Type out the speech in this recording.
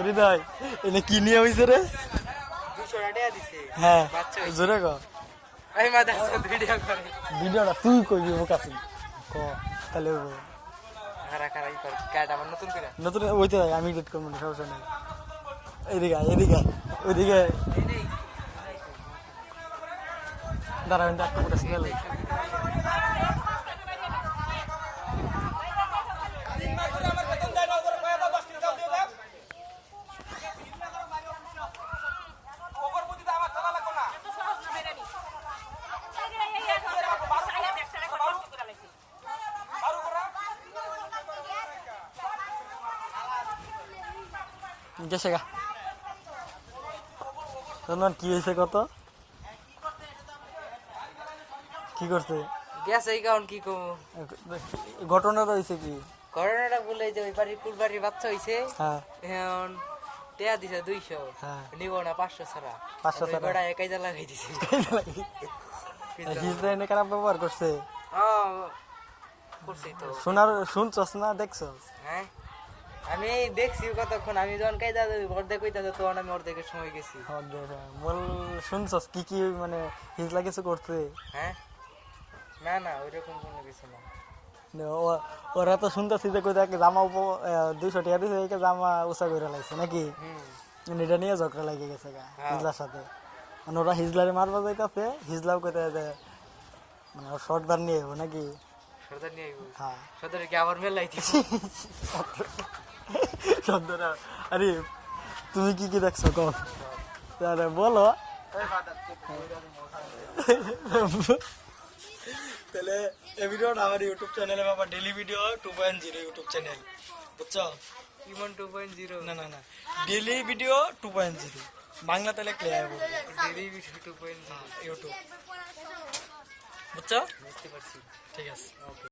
হৃদয় এনে কি নিয়ে হইছে রে? 200 টাকা দিছে। হ্যাঁ বাচ্চা হইছে। জোরে ক। এই মাদা ভিডিও করে। ভিডিওটা তুই কইবি ও কাছে ক তাহলে খারা খারা ই কর কাট আবার নতুন করে। নতুন ওইতে আমি এডিট করবো না, সমস্যা নেই। এদিকে এদিকে ওইদিকে এই নেই। দাঁড়াবেন একটা মোটা স্মেল। গেছে গা তোমার কি হয়েছে কত কি করছে গ্যাস এই কারণ কি কম ঘটনাটা হয়েছে কি? করোনাটা বলে যে ওই বাড়ির কুলবাড়ির বাচ্চা হইছে হ্যাঁ এখন টেয়া দিছে 200 হ্যাঁ নিব না 500 ছাড়া 500 ছাড়া। বড়া একাই যা লাগাই দিছে হিজড়া খারাপ ব্যবহার করছে। করছি তো শুনছস না দেখছস? হ্যাঁ আমি দেখছি কতক্ষণ আমি যখন কাইদা অর্ধেক কইতা তখন আমি অর্ধেকের সময় গেছি বল শুনছস কি কি মানে হিজলা কিছু করছে? হ্যাঁ না না ওইরকম কোনো কিছু না ওরা তো শুনতেছি যে কই দেখে জামা 200 টাকা দিছে এই জামা উঁচা করে লাগছে নাকি এটা নিয়ে ঝগড়া লাগে গেছে গা হিজলার সাথে। মানে ওরা হিজলারে মারবা যাইতাছে হিজলাও কইতে যে মানে শর্টদার নিয়ে হবো নাকি সর্দার নিয়ে আইবো হ্যাঁ সর্দারে কি আবার মেলাই দিছ শব্দটা আরে তুমি কি কি দেখছো কম তাহলে বলো তাহলে এই ভিডিওটা আমার ইউটিউব চ্যানেলে বাবা ডেইলি ভিডিও 2.0 ইউটিউব চ্যানেল বুঝছো? ইমন 2.0 না না না ডেইলি ভিডিও 2.0 বাংলা তাহলে ক্লিয়ার হবে ডেইলি ভিডিও 2.0 ইউটিউব বুঝছো? বুঝতে পারছি ঠিক আছে।